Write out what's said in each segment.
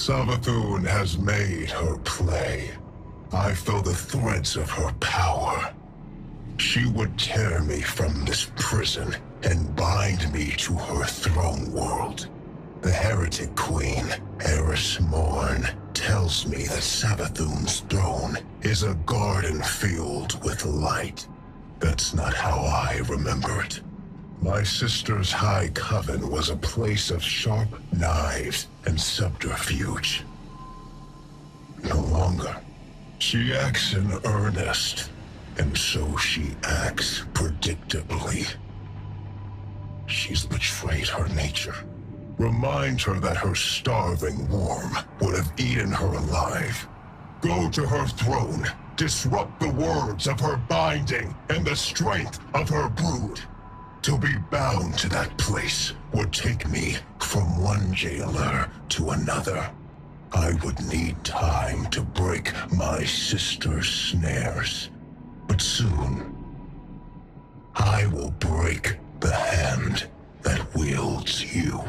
Savathûn has made her play. I feel the threads of her power. She would tear me from this prison and bind me to her throne world. The heretic queen, Eris, tells me that Savathûn's throne is a garden filled with light. That's not how I remember it. My sister's high coven was a place of sharp knives and subterfuge. No longer. She acts in earnest, and so she acts predictably. She's betrayed her nature. Remind her that her starving worm would have eaten her alive. Go to her throne, disrupt the words of her binding and the strength of her brood. To be bound to that place would take me from one jailer to another. I would need time to break my sister's snares. But soon, I will break the hand that wields you.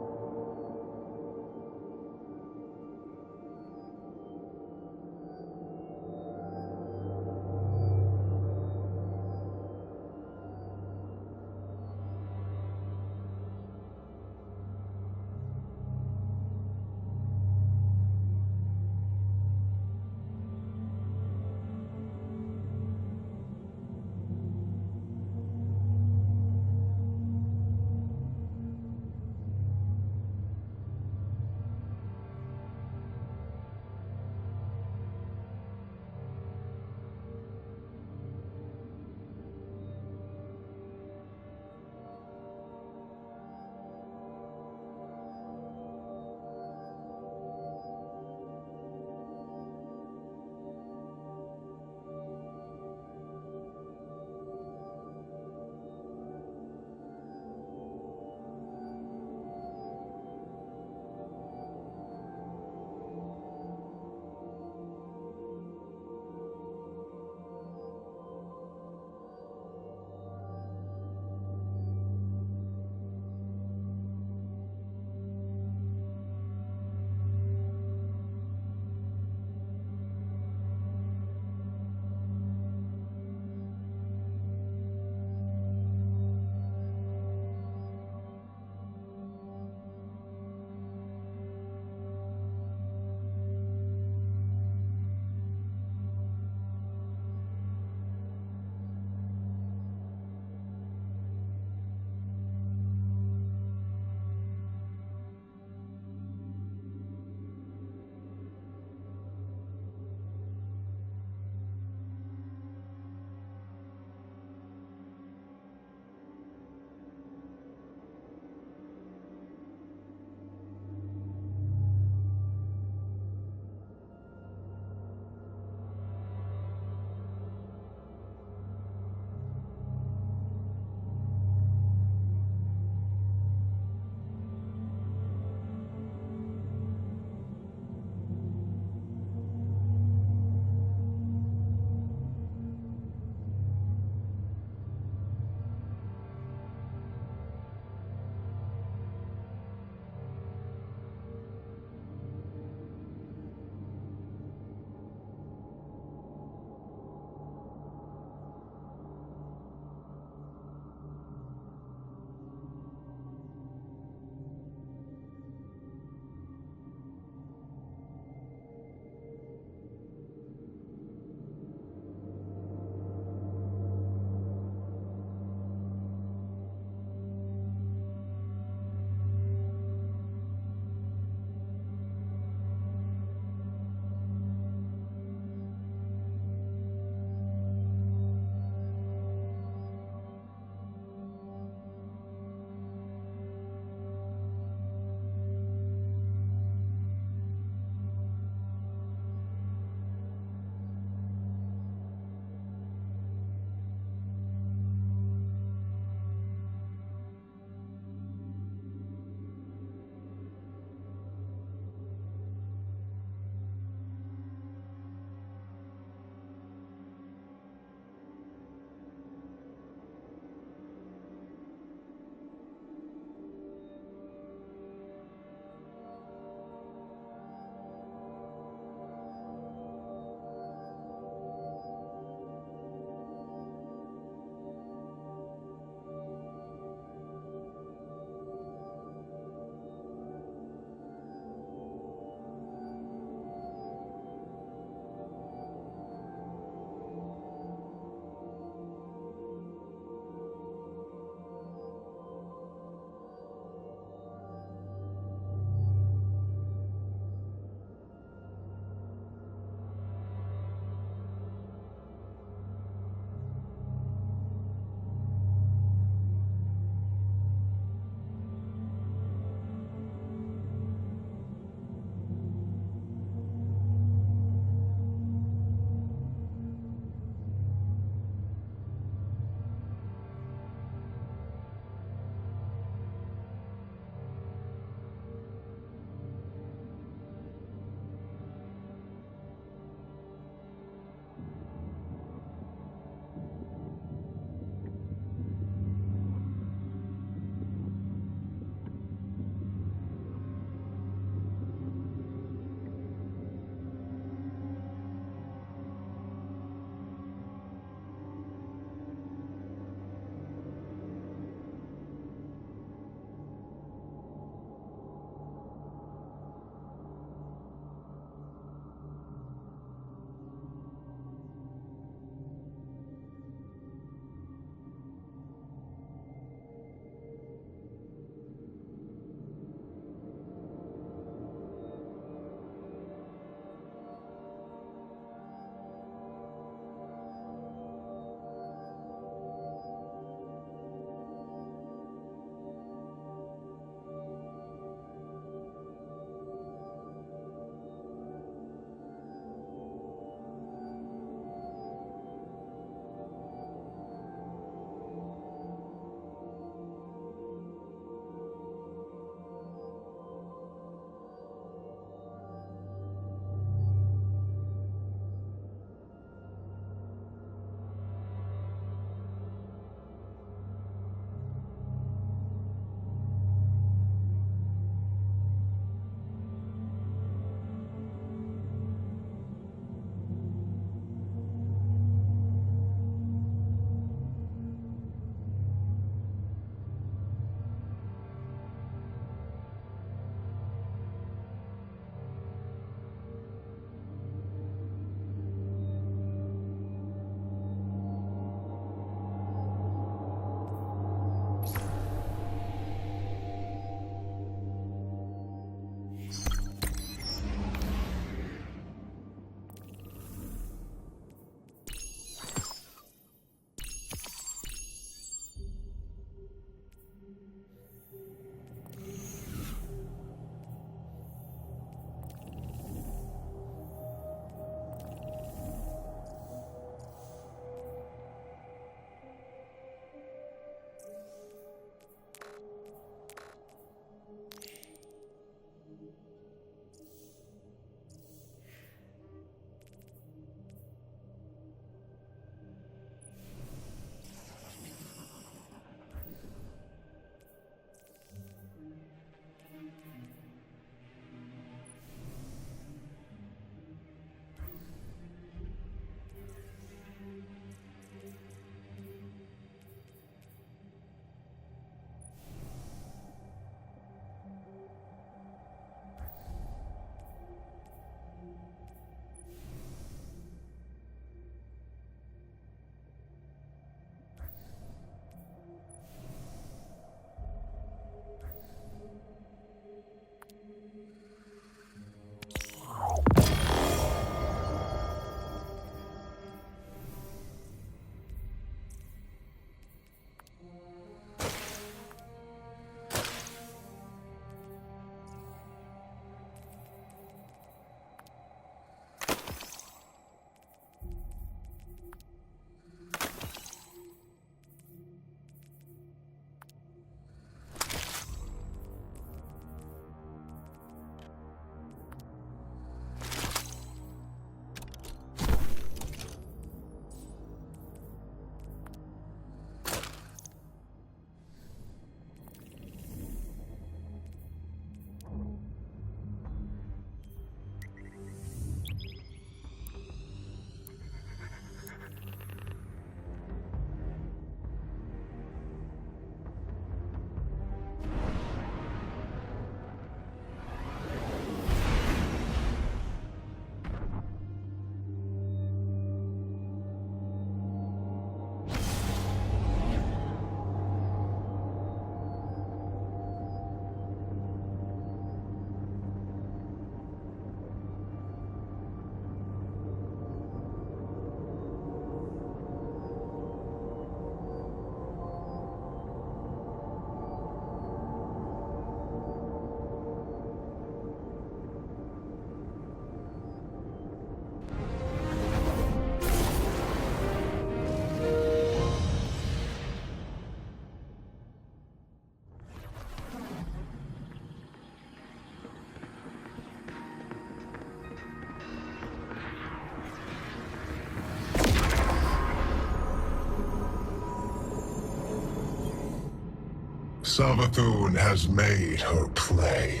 Savathûn has made her play.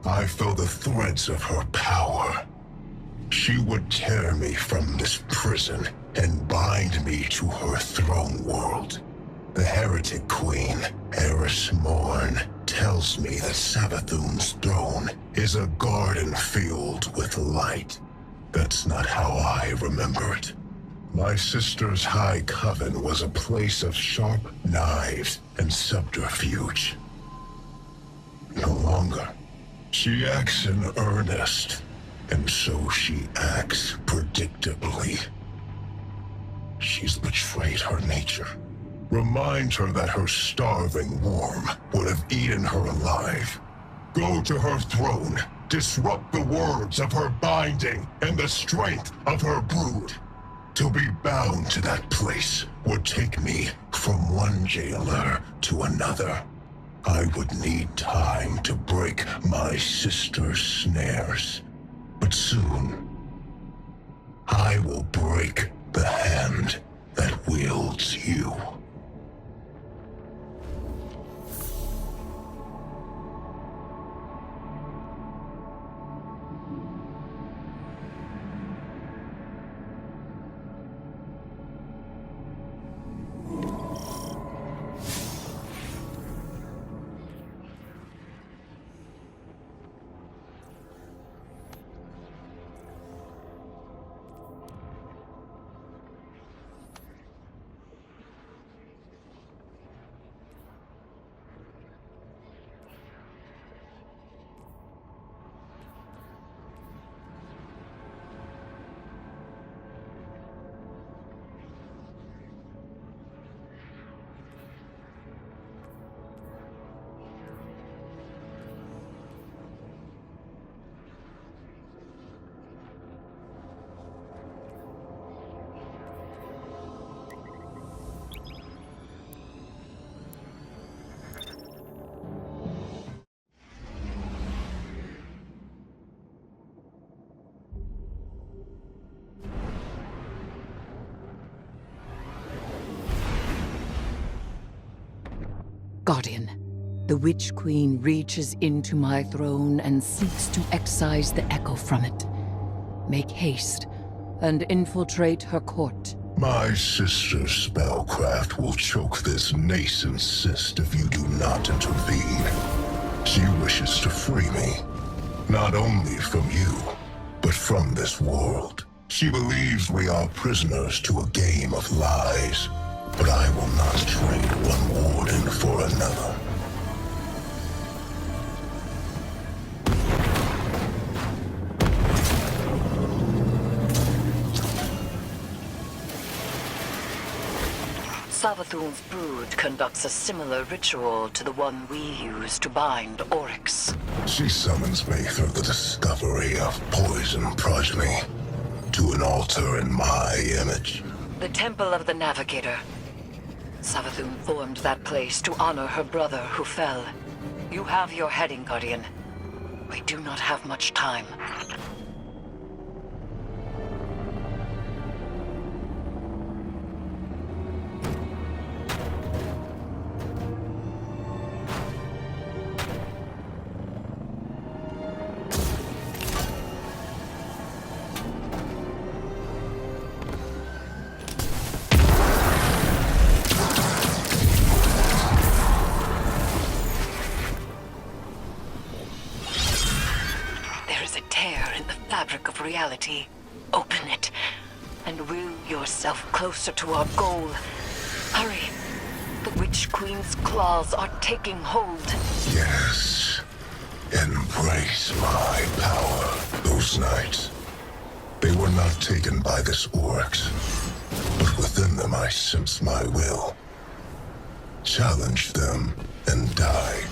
I feel the threads of her power. She would tear me from this prison and bind me to her throne world. The heretic queen, Eris, tells me that Savathûn's throne is a garden filled with light. That's not how I remember it. My sister's high coven was a place of sharp knives and subterfuge. No longer. She acts in earnest, and so she acts predictably. She's betrayed her nature. Remind her that her starving worm would have eaten her alive. Go to her throne, disrupt the words of her binding and the strength of her brood. To be bound to that place would take me from one jailer to another. I would need time to break my sister's snares. But soon, I will break the hand that wields you. Guardian, the Witch Queen reaches into my throne and seeks to excise the echo from it. Make haste and infiltrate her court. My sister's spellcraft will choke this nascent cyst if you do not intervene. She wishes to free me, not only from you, but from this world. She believes we are prisoners to a game of lies, but I will not trade one warden for another. Savathûn's brood conducts a similar ritual to the one we use to bind Oryx. She summons me through the discovery of poison progeny to an altar in my image. The Temple of the Navigator. Savathûn formed that place to honor her brother who fell. You have your heading, Guardian. We do not have much time. Reality. Open it, and will yourself closer to our goal. Hurry! The Witch Queen's claws are taking hold. Yes. Embrace my power. Those nights, they were not taken by this Oryx, but within them I sense my will. Challenge them and die.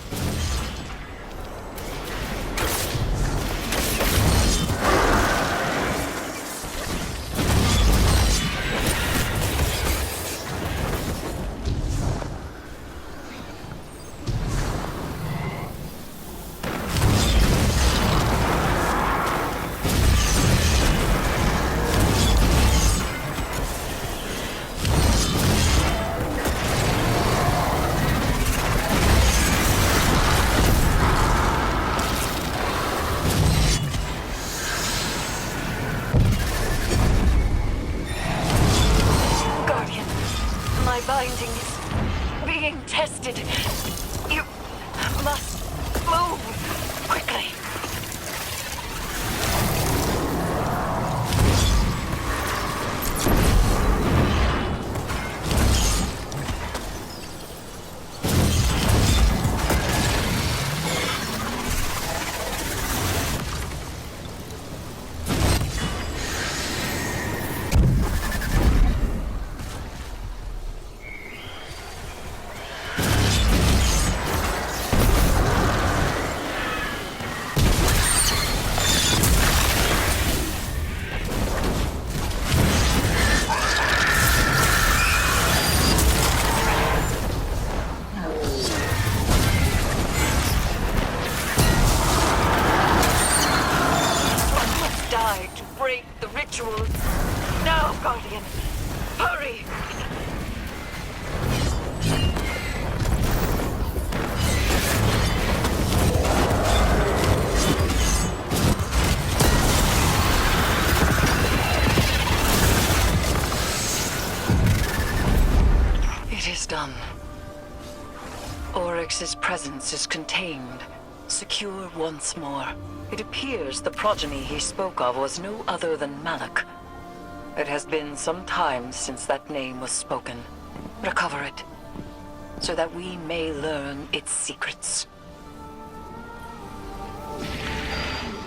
My binding is being tested. You must move quickly. Now, Guardian! Hurry! It is done. Oryx's presence is contained, secure once more. It appears the progeny he spoke of was no other than Malak. It has been some time since that name was spoken. Recover it, so that we may learn its secrets.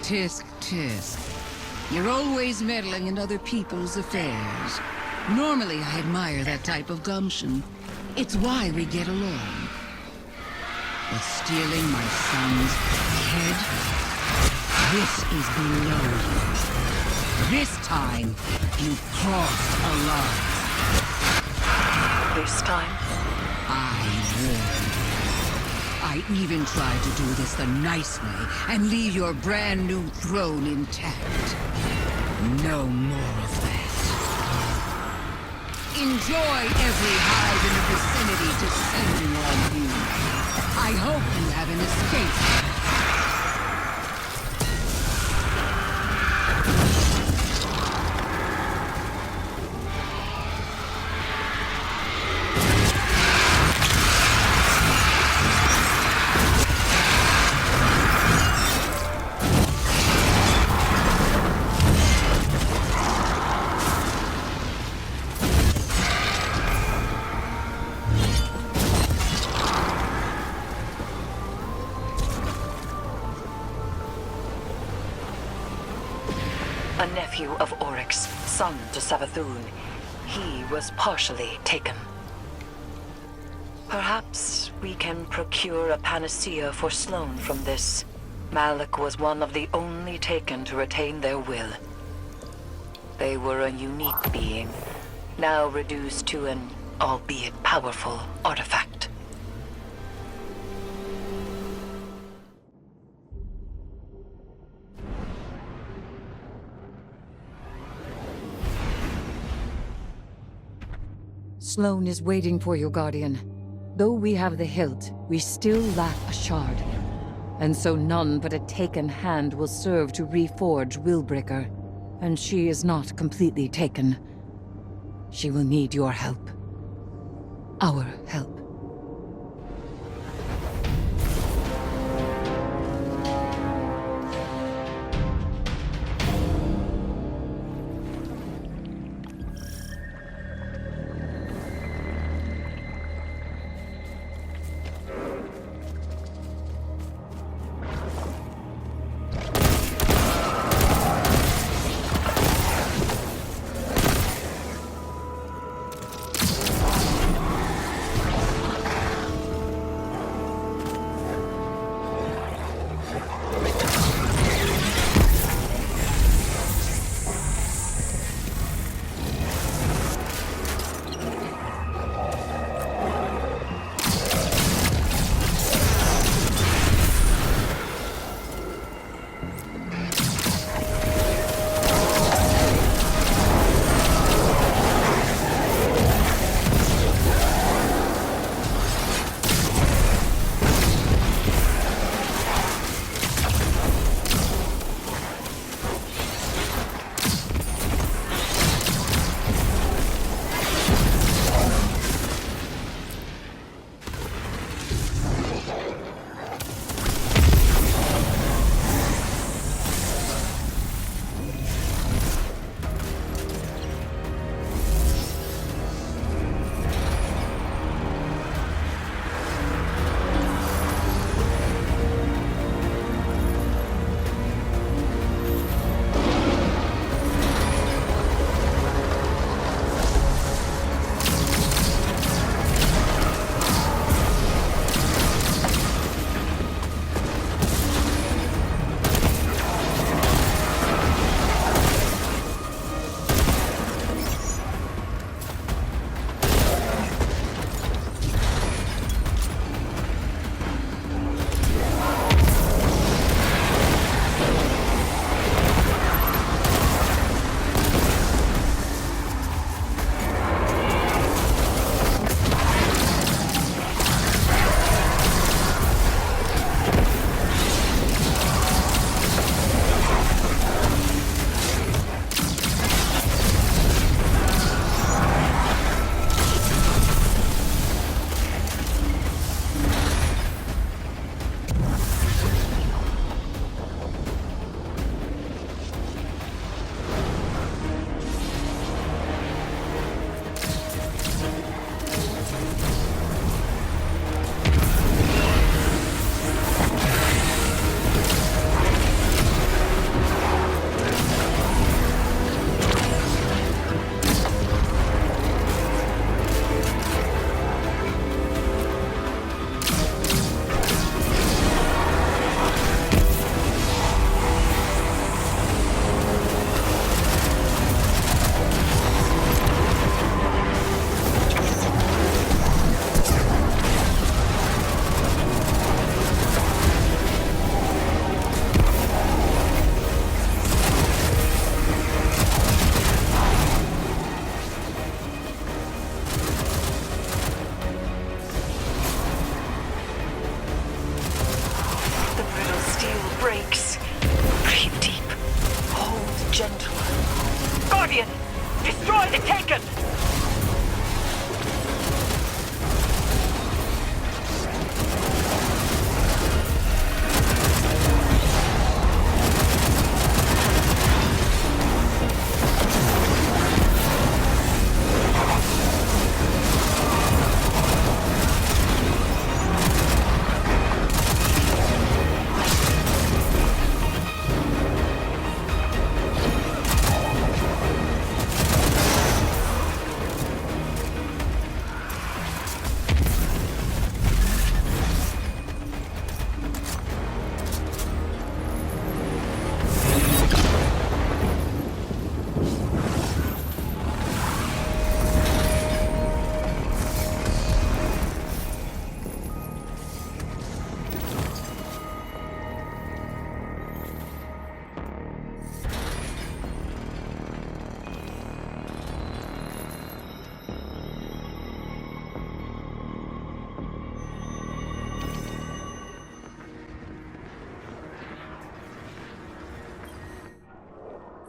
Tisk, tisk. You're always meddling in other people's affairs. Normally I admire that type of gumption. It's why we get along. But stealing my son's head? This is below you. This time, you crossed a line. This time? I warned you. I even tried to do this the nice way and leave your brand new throne intact. No more of that. Enjoy every hive in the vicinity descending on you. I hope you have an escape. A nephew of Oryx, son to Savathûn. He was partially taken. Perhaps we can procure a panacea for Sloane from this. Malak was one of the only taken to retain their will. They were a unique being, now reduced to an, albeit powerful, artifact. Sloane is waiting for you, Guardian. Though we have the hilt, we still lack a shard. And so none but a taken hand will serve to reforge Willbreaker. And she is not completely taken. She will need your help. Our help.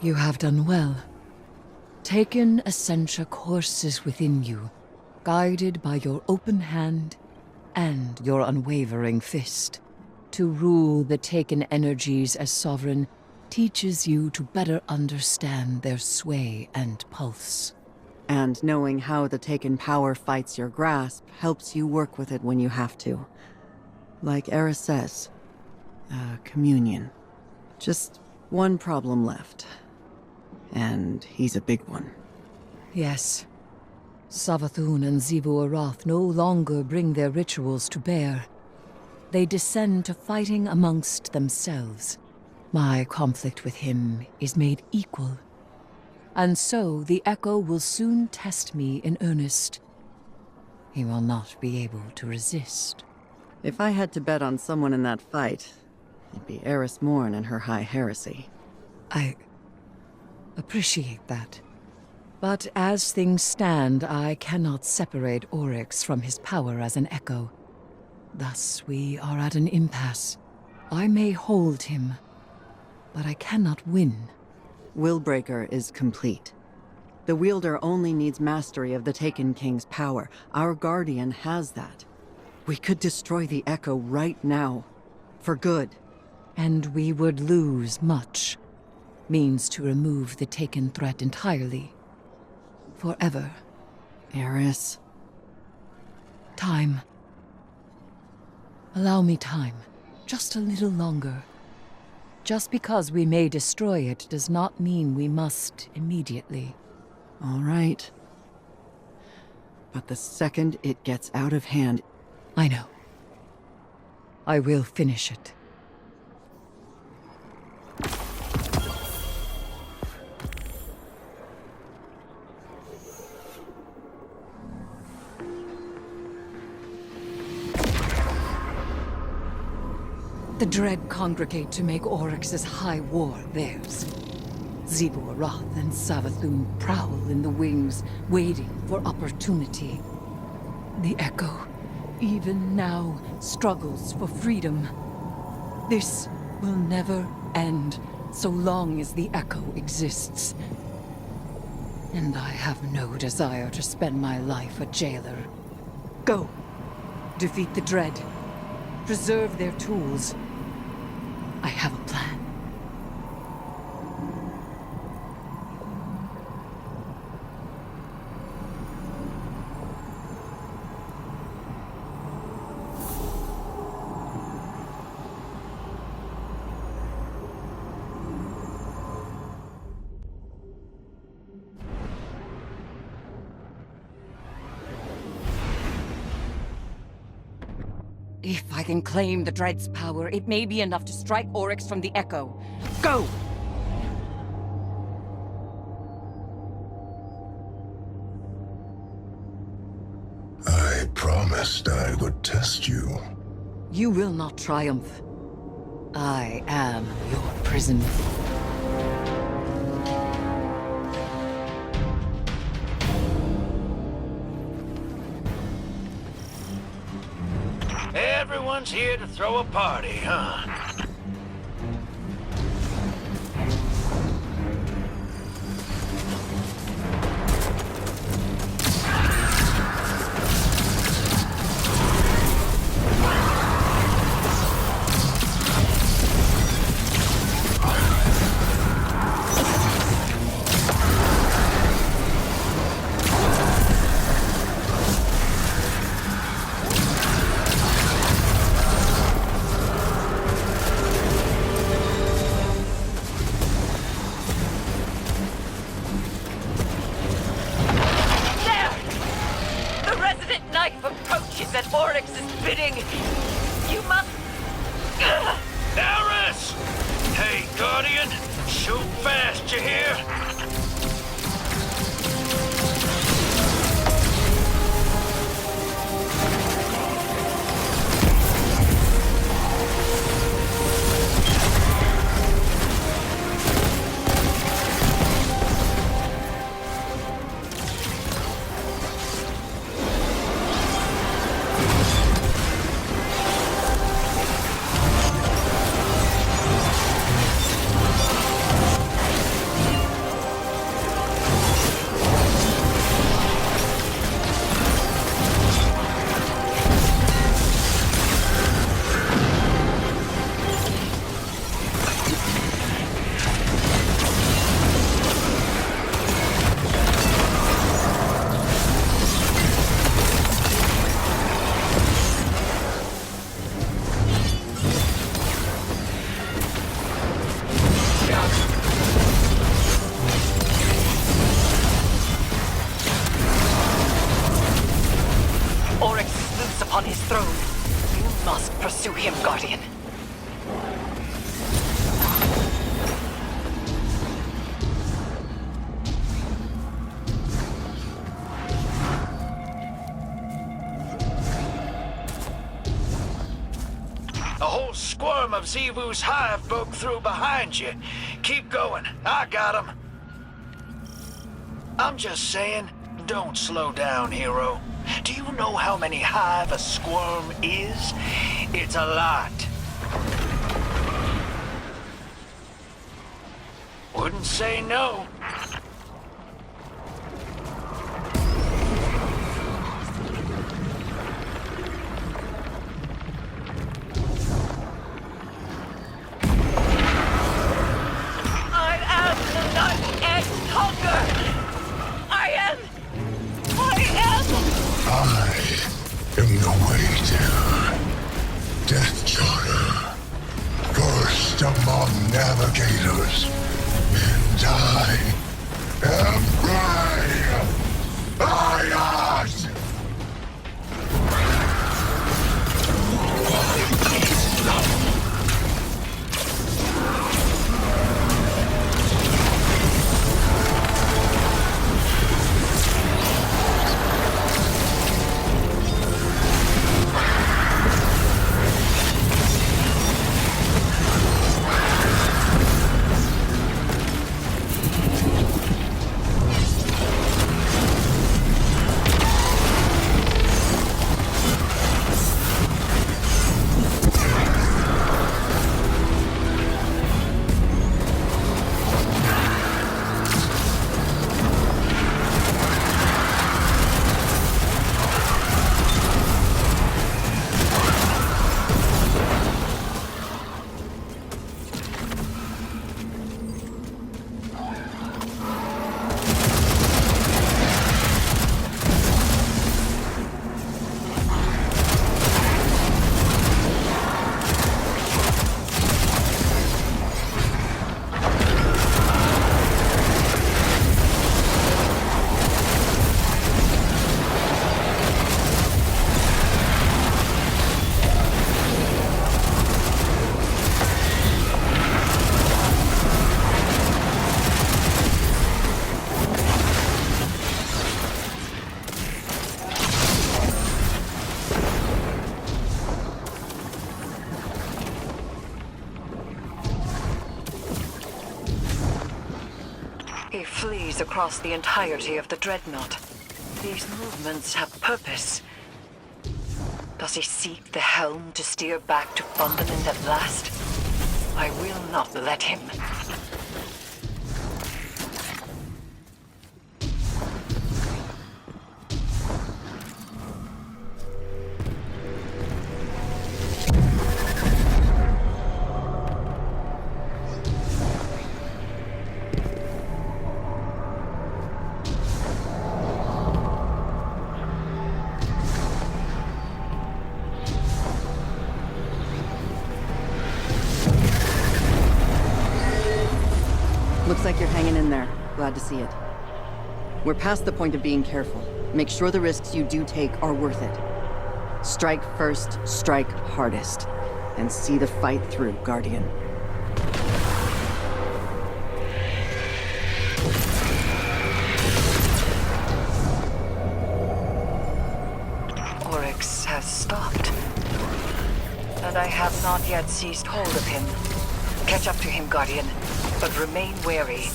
You have done well. Taken Essentia courses within you, guided by your open hand and your unwavering fist. To rule the Taken energies as sovereign teaches you to better understand their sway and pulse. And knowing how the Taken power fights your grasp helps you work with it when you have to. Like Eris says, communion. Just one problem left. And he's a big one. Yes. Savathûn and Xivu Arath no longer bring their rituals to bear. They descend to fighting amongst themselves. My conflict with him is made equal. And so the Echo will soon test me in earnest. He will not be able to resist. If I had to bet on someone in that fight, it'd be Eris Morn and her high heresy. I appreciate that. But as things stand, I cannot separate Oryx from his power as an Echo. Thus, we are at an impasse. I may hold him, but I cannot win. Willbreaker is complete. The wielder only needs mastery of the Taken King's power. Our Guardian has that. We could destroy the Echo right now. For good. And we would lose much. Means to remove the Taken threat entirely. Forever. Eris. Time. Allow me time. Just a little longer. Just because we may destroy it does not mean we must immediately. All right. But the second it gets out of hand... I know. I will finish it. The Dread congregate to make Oryx's high war theirs. Xivu Arath and Savathûn prowl in the wings, waiting for opportunity. The Echo, even now, struggles for freedom. This will never end, so long as the Echo exists. And I have no desire to spend my life a jailer. Go. Defeat the Dread. Preserve their tools. I have a plan. If I can claim the Dread's power, it may be enough to strike Oryx from the Echo. Go! I promised I would test you. You will not triumph. I am your prison. Everyone's here to throw a party, huh? At Oryx's bidding. You must... Eris! Hey, Guardian! Shoot fast, you hear? Oryx loose upon his throne. You must pursue him, Guardian. A whole squirm of Xivu's Hive broke through behind you. Keep going. I got him. I'm just saying, don't slow down, hero. Do you know how many Hive a squirm is? It's a lot. Wouldn't say no. I am the waiter. Death Charter. First among navigators. And I am Ray. Ayat! He flees across the entirety of the Dreadnought. These movements have purpose. Does he seek the helm to steer back to Fundament at last? I will not let him. Looks like you're hanging in there. Glad to see it. We're past the point of being careful. Make sure the risks you do take are worth it. Strike first, strike hardest. And see the fight through, Guardian. Oryx has stopped. And I have not yet seized hold of him. Catch up to him, Guardian, but remain wary.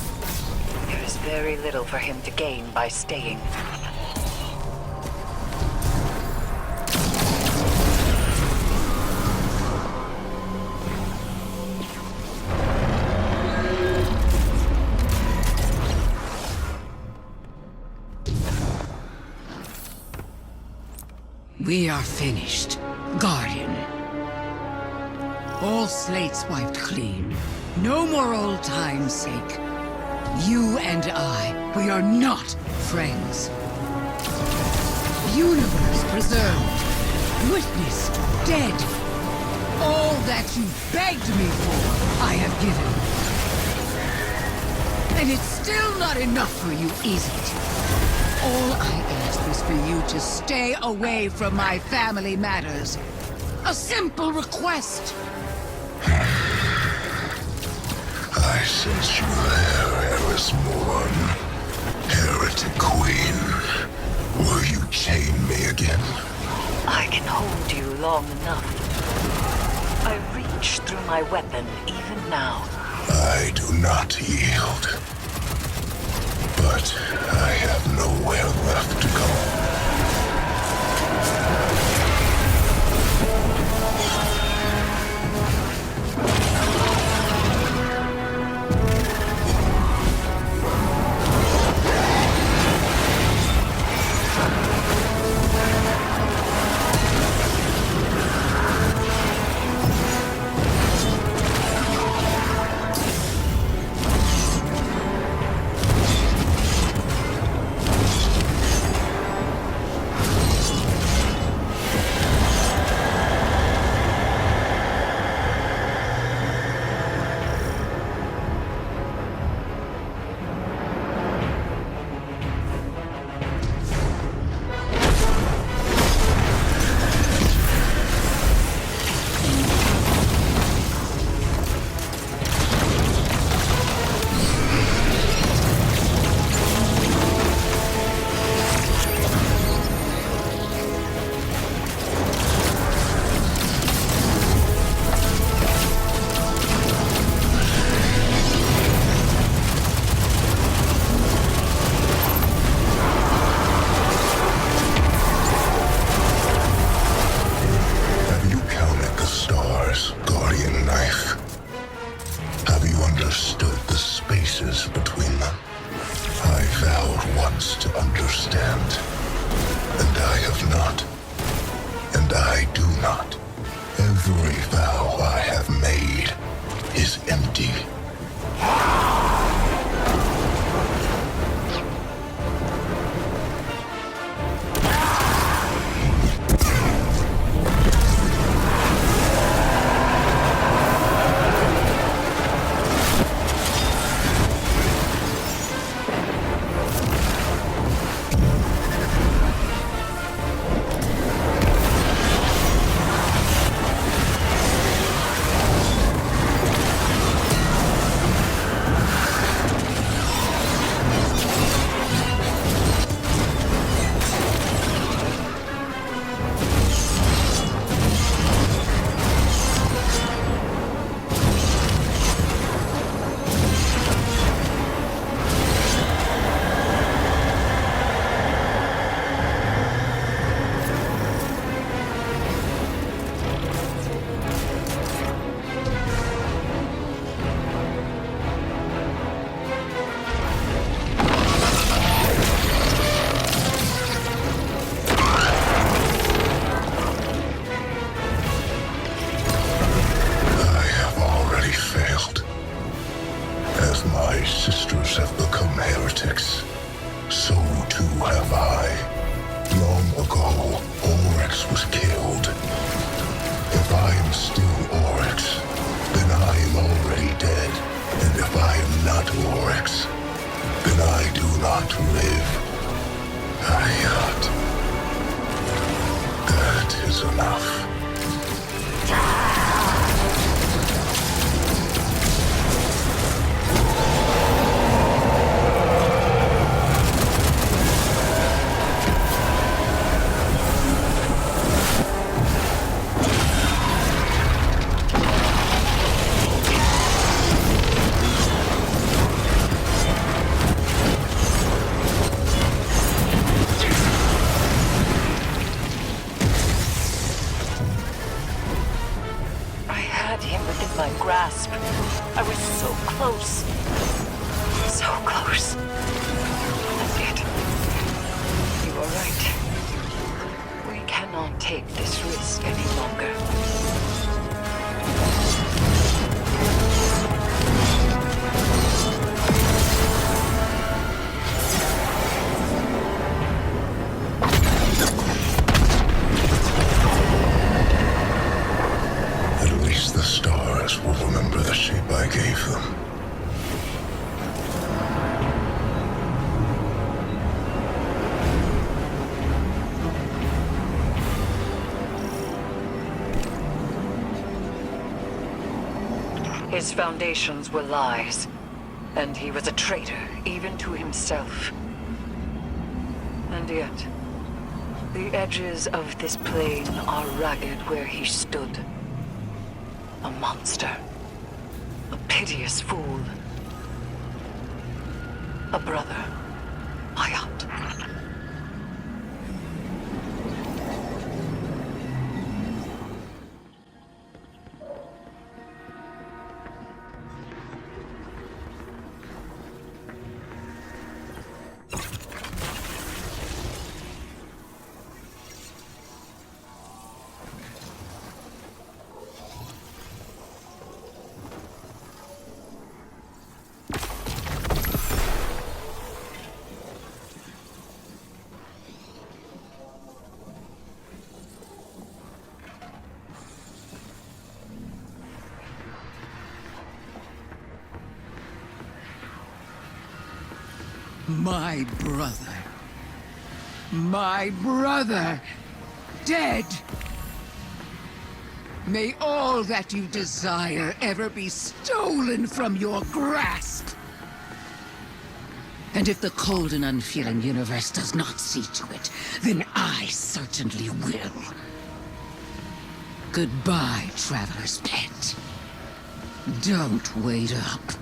There is very little for him to gain by staying. We are finished, Guardian. All slates wiped clean. No more old time's sake. You and I, we are not friends. Universe preserved. Witness dead. All that you begged me for, I have given. And it's still not enough for you, is it? All I asked was for you to stay away from my family matters. A simple request. I sense you there, Eris Morn. Heretic Queen. Will you chain me again? I can hold you long enough. I reach through my weapon even now. I do not yield. But I have nowhere left to go. His foundations were lies, and he was a traitor even to himself. And yet, the edges of this plane are ragged where he stood. A monster. A piteous fool. A brother. Hayat. My brother. My brother. Dead. May all that you desire ever be stolen from your grasp. And if the cold and unfeeling universe does not see to it, then I certainly will. Goodbye, traveler's pet. Don't wait up.